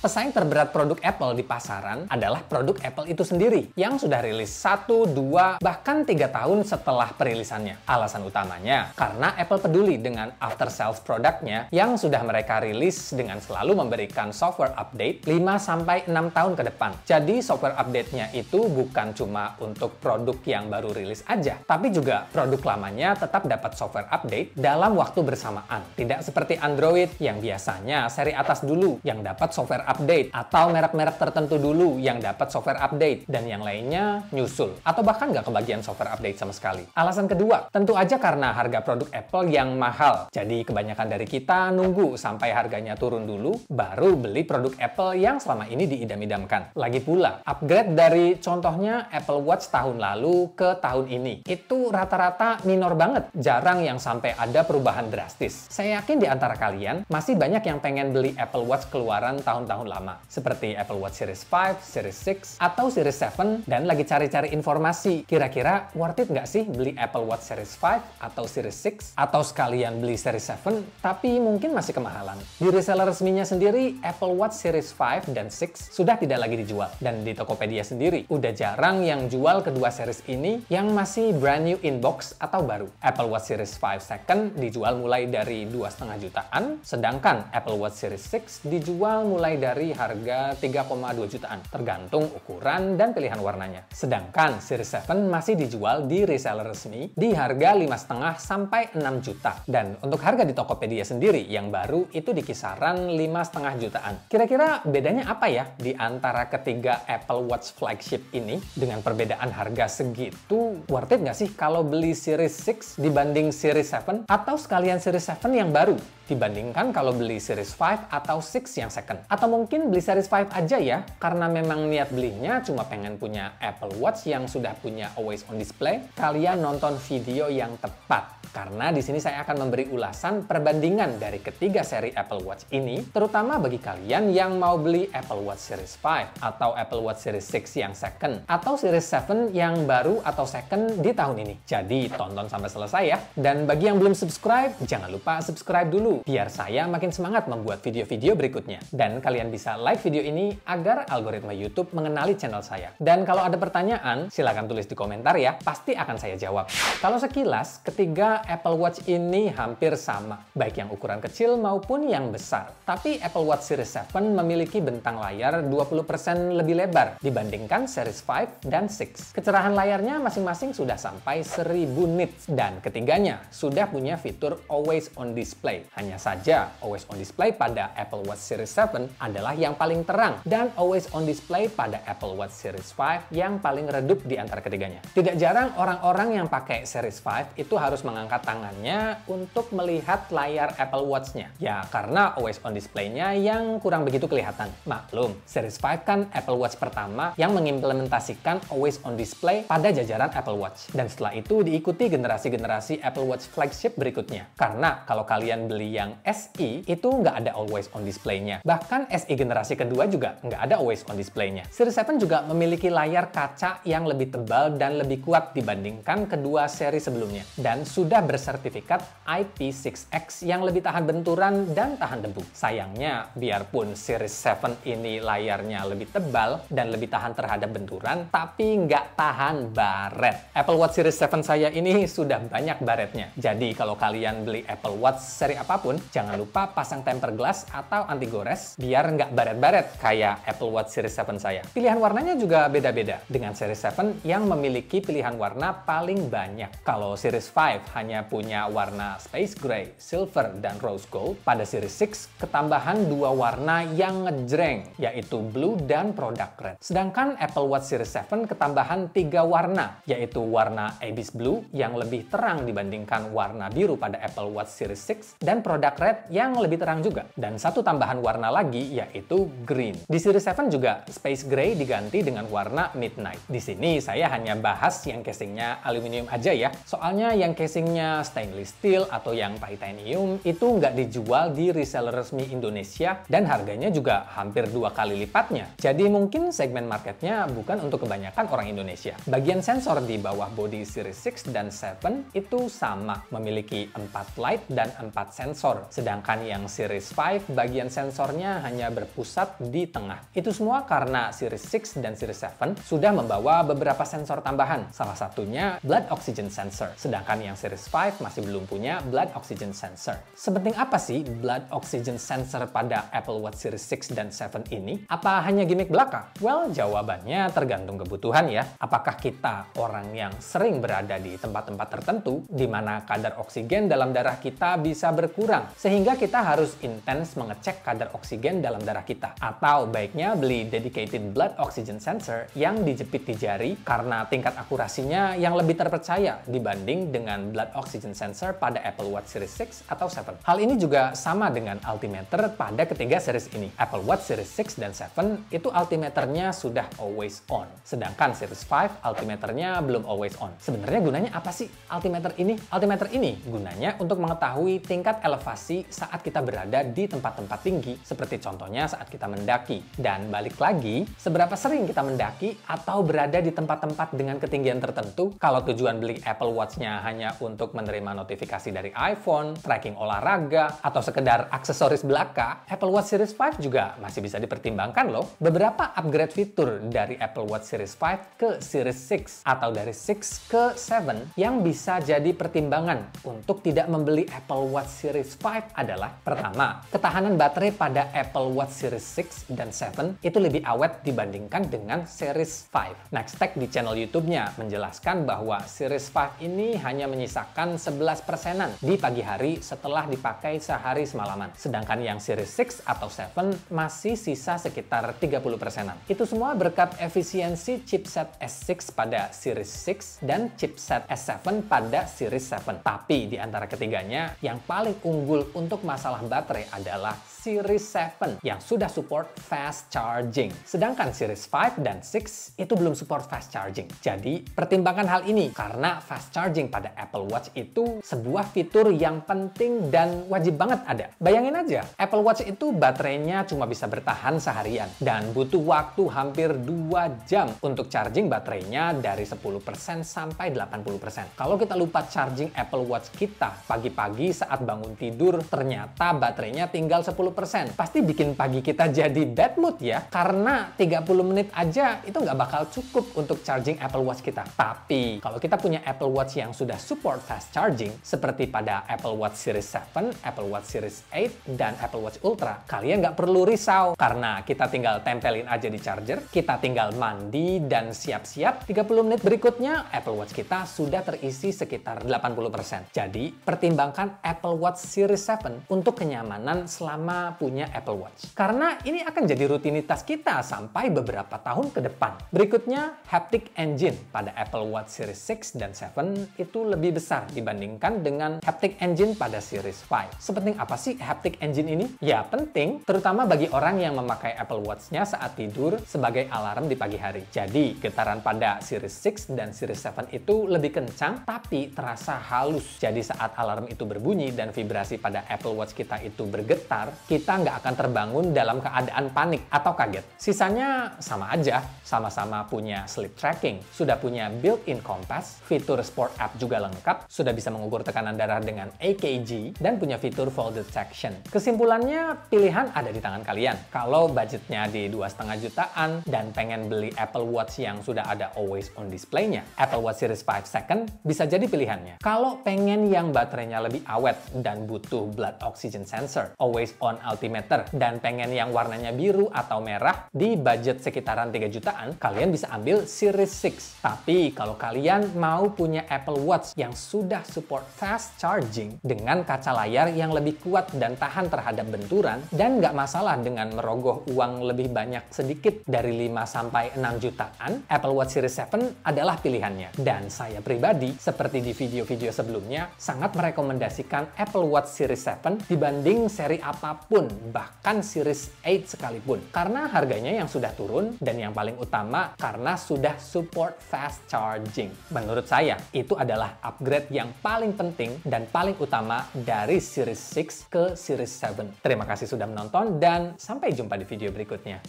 Pesaing terberat produk Apple di pasaran adalah produk Apple itu sendiri yang sudah rilis 1, 2, bahkan 3 tahun setelah perilisannya. Alasan utamanya karena Apple peduli dengan after sales produknya yang sudah mereka rilis dengan selalu memberikan software update 5-6 tahun ke depan. Jadi software update-nya itu bukan cuma untuk produk yang baru rilis aja, tapi juga produk lamanya tetap dapat software update dalam waktu bersamaan. Tidak seperti Android yang biasanya seri atas dulu yang dapat software update, atau merek-merek tertentu dulu yang dapat software update, dan yang lainnya nyusul, atau bahkan nggak kebagian software update sama sekali. Alasan kedua, tentu aja karena harga produk Apple yang mahal. Jadi kebanyakan dari kita nunggu sampai harganya turun dulu, baru beli produk Apple yang selama ini diidam-idamkan. Lagi pula, upgrade dari contohnya Apple Watch tahun lalu ke tahun ini, itu rata-rata minor banget. Jarang yang sampai ada perubahan drastis. Saya yakin di antara kalian masih banyak yang pengen beli Apple Watch keluaran tahun-tahun lama, seperti Apple Watch Series 5, Series 6, atau Series 7, dan lagi cari-cari informasi, kira-kira worth it nggak sih beli Apple Watch Series 5 atau Series 6, atau sekalian beli Series 7, tapi mungkin masih kemahalan. Di reseller resminya sendiri, Apple Watch Series 5 dan 6 sudah tidak lagi dijual, dan di Tokopedia sendiri, udah jarang yang jual kedua series ini yang masih brand new in box atau baru. Apple Watch Series 5 second dijual mulai dari 2,5 jutaan, sedangkan Apple Watch Series 6 dijual mulai dari harga 3,2 jutaan, tergantung ukuran dan pilihan warnanya. Sedangkan Series 7 masih dijual di reseller resmi di harga 5,5 sampai 6 juta. Dan untuk harga di Tokopedia sendiri yang baru itu di kisaran 5,5 jutaan. Kira-kira bedanya apa ya di antara ketiga Apple Watch flagship ini? Dengan perbedaan harga segitu, worth it nggak sih kalau beli Series 6 dibanding Series 7? Atau sekalian Series 7 yang baru dibandingkan kalau beli Series 5 atau 6 yang second? Atau mungkin beli Series 5 aja ya, karena memang niat belinya cuma pengen punya Apple Watch yang sudah punya always on display? Kalian nonton video yang tepat. Karena di sini saya akan memberi ulasan perbandingan dari ketiga seri Apple Watch ini, terutama bagi kalian yang mau beli Apple Watch Series 5 atau Apple Watch Series 6 yang second, atau Series 7 yang baru atau second di tahun ini. Jadi tonton sampai selesai ya. Dan bagi yang belum subscribe, jangan lupa subscribe dulu, biar saya makin semangat membuat video-video berikutnya. Dan kalian bisa like video ini agar algoritma YouTube mengenali channel saya. Dan kalau ada pertanyaan, silahkan tulis di komentar ya, pasti akan saya jawab. Kalau sekilas, ketiga Apple Watch ini hampir sama, baik yang ukuran kecil maupun yang besar. Tapi Apple Watch Series 7 memiliki bentang layar 20% lebih lebar dibandingkan Series 5 dan 6. Kecerahan layarnya masing-masing sudah sampai 1000 nits, dan ketiganya sudah punya fitur Always On Display. Hanya saja, Always On Display pada Apple Watch Series 7 adalah yang paling terang, dan Always On Display pada Apple Watch Series 5 yang paling redup di antara ketiganya. Tidak jarang orang-orang yang pakai Series 5 itu harus mengangkat tangannya untuk melihat layar Apple Watch-nya. Ya, karena Always On Display-nya yang kurang begitu kelihatan. Maklum, Series 5 kan Apple Watch pertama yang mengimplementasikan Always On Display pada jajaran Apple Watch. Dan setelah itu diikuti generasi-generasi Apple Watch flagship berikutnya. Karena kalau kalian beli yang SE, itu nggak ada Always On Display-nya. Bahkan SE generasi kedua juga nggak ada Always On Display-nya. Series 7 juga memiliki layar kaca yang lebih tebal dan lebih kuat dibandingkan kedua seri sebelumnya. Dan sudah bersertifikat IP6X yang lebih tahan benturan dan tahan debu. Sayangnya, biarpun Series 7 ini layarnya lebih tebal dan lebih tahan terhadap benturan, tapi nggak tahan baret. Apple Watch Series 7 saya ini sudah banyak baretnya. Jadi kalau kalian beli Apple Watch seri apapun, jangan lupa pasang tempered glass atau anti gores biar nggak baret-baret kayak Apple Watch Series 7 saya. Pilihan warnanya juga beda-beda, dengan Series 7 yang memiliki pilihan warna paling banyak. Kalau Series 5 hanya punya warna space gray, silver, dan rose gold, pada Series 6 ketambahan dua warna yang ngejreng, yaitu blue dan product red. Sedangkan Apple Watch Series 7 ketambahan 3 warna, yaitu warna Abyss Blue yang lebih terang dibandingkan warna biru pada Apple Watch Series 6, dan product red yang lebih terang juga. Dan satu tambahan warna lagi, yaitu green. Di Series 7 juga space gray diganti dengan warna midnight. Di sini saya hanya bahas yang casingnya aluminium aja ya, soalnya yang casingnya stainless steel atau yang titanium itu nggak dijual di reseller resmi Indonesia, dan harganya juga hampir 2 kali lipatnya. Jadi mungkin segmen marketnya bukan untuk kebanyakan orang Indonesia. Bagian sensor di bawah bodi Series 6 dan 7 itu sama, memiliki 4 light dan 4 sensor sensor, sedangkan yang Series 5 bagian sensornya hanya berpusat di tengah. Itu semua karena Series 6 dan Series 7 sudah membawa beberapa sensor tambahan, salah satunya blood oxygen sensor, sedangkan yang Series 5 masih belum punya blood oxygen sensor. Sepenting apa sih blood oxygen sensor pada Apple Watch Series 6 dan 7 ini? Apa hanya gimmick belaka? Well, jawabannya tergantung kebutuhan ya. Apakah kita orang yang sering berada di tempat-tempat tertentu di mana kadar oksigen dalam darah kita bisa berkurang, sehingga kita harus intens mengecek kadar oksigen dalam darah kita? Atau baiknya beli dedicated blood oxygen sensor yang dijepit di jari karena tingkat akurasinya yang lebih terpercaya dibanding dengan blood oxygen sensor pada Apple Watch Series 6 atau 7. Hal ini juga sama dengan altimeter pada ketiga series ini. Apple Watch Series 6 dan 7 itu altimeternya sudah always on, sedangkan Series 5 altimeternya belum always on. Sebenarnya gunanya apa sih altimeter ini? Altimeter ini gunanya untuk mengetahui tingkat elevasi saat kita berada di tempat-tempat tinggi, seperti contohnya saat kita mendaki. Dan balik lagi, seberapa sering kita mendaki atau berada di tempat-tempat dengan ketinggian tertentu. Kalau tujuan beli Apple Watch-nya hanya untuk menerima notifikasi dari iPhone, tracking olahraga, atau sekedar aksesoris belaka, Apple Watch Series 5 juga masih bisa dipertimbangkan loh. Beberapa upgrade fitur dari Apple Watch Series 5 ke Series 6 atau dari 6 ke 7 yang bisa jadi pertimbangan untuk tidak membeli Apple Watch Series 5 adalah: pertama, ketahanan baterai pada Apple Watch Series 6 dan 7 itu lebih awet dibandingkan dengan Series 5. Nextech di channel YouTube-nya menjelaskan bahwa Series 5 ini hanya menyisakan 11%-an di pagi hari setelah dipakai sehari semalaman. Sedangkan yang Series 6 atau 7 masih sisa sekitar 30%-an. Itu semua berkat efisiensi chipset S6 pada Series 6 dan chipset S7 pada Series 7. Tapi di antara ketiganya, yang paling unggul untuk masalah baterai adalah Series 7 yang sudah support fast charging. Sedangkan Series 5 dan 6 itu belum support fast charging. Jadi, pertimbangkan hal ini karena fast charging pada Apple Watch itu sebuah fitur yang penting dan wajib banget ada. Bayangin aja, Apple Watch itu baterainya cuma bisa bertahan seharian dan butuh waktu hampir 2 jam untuk charging baterainya dari 10% sampai 80%. Kalau kita lupa charging Apple Watch kita pagi-pagi saat bangun tidur, ternyata baterainya tinggal 10%. Pasti bikin pagi kita jadi bad mood ya, karena 30 menit aja itu nggak bakal cukup untuk charging Apple Watch kita. Tapi kalau kita punya Apple Watch yang sudah support fast charging, seperti pada Apple Watch Series 7, Apple Watch Series 8, dan Apple Watch Ultra, kalian nggak perlu risau karena kita tinggal tempelin aja di charger, kita tinggal mandi dan siap-siap, 30 menit berikutnya Apple Watch kita sudah terisi sekitar 80%. Jadi, pertimbangkan Apple Watch Series 7 untuk kenyamanan selama punya Apple Watch. Karena ini akan jadi rutinitas kita sampai beberapa tahun ke depan. Berikutnya, haptic engine pada Apple Watch Series 6 dan 7 itu lebih besar dibandingkan dengan haptic engine pada Series 5. Sepenting apa sih haptic engine ini? Ya penting, terutama bagi orang yang memakai Apple Watch-nya saat tidur sebagai alarm di pagi hari. Jadi, getaran pada Series 6 dan Series 7 itu lebih kencang, tapi terasa halus. Jadi, saat alarm itu berbunyi dan vibrasi pada Apple Watch kita itu bergetar, kita nggak akan terbangun dalam keadaan panik atau kaget. Sisanya sama aja, sama-sama punya sleep tracking, sudah punya built-in compass, fitur sport app juga lengkap, sudah bisa mengukur tekanan darah dengan EKG, dan punya fitur fall detection. Kesimpulannya, pilihan ada di tangan kalian. Kalau budgetnya di 2,5 jutaan dan pengen beli Apple Watch yang sudah ada always on display-nya, Apple Watch Series 5 Second bisa jadi pilihannya. Kalau pengen yang baterainya lebih awet dan butuh blood oxygen sensor, always on altimeter, dan pengen yang warnanya biru atau merah di budget sekitaran 3 jutaan, kalian bisa ambil Series 6. Tapi kalau kalian mau punya Apple Watch yang sudah support fast charging dengan kaca layar yang lebih kuat dan tahan terhadap benturan, dan nggak masalah dengan merogoh uang lebih banyak sedikit dari 5-6 jutaan, Apple Watch Series 7 adalah pilihannya. Dan saya pribadi, seperti di video-video sebelumnya, sangat merekomendasikan Apple Watch Series 7 dibanding seri apapun, bahkan Series 8 sekalipun. Karena harganya yang sudah turun, dan yang paling utama karena sudah support fast charging. Menurut saya, itu adalah upgrade yang paling penting dan paling utama dari Series 6 ke Series 7. Terima kasih sudah menonton dan sampai jumpa di video berikutnya.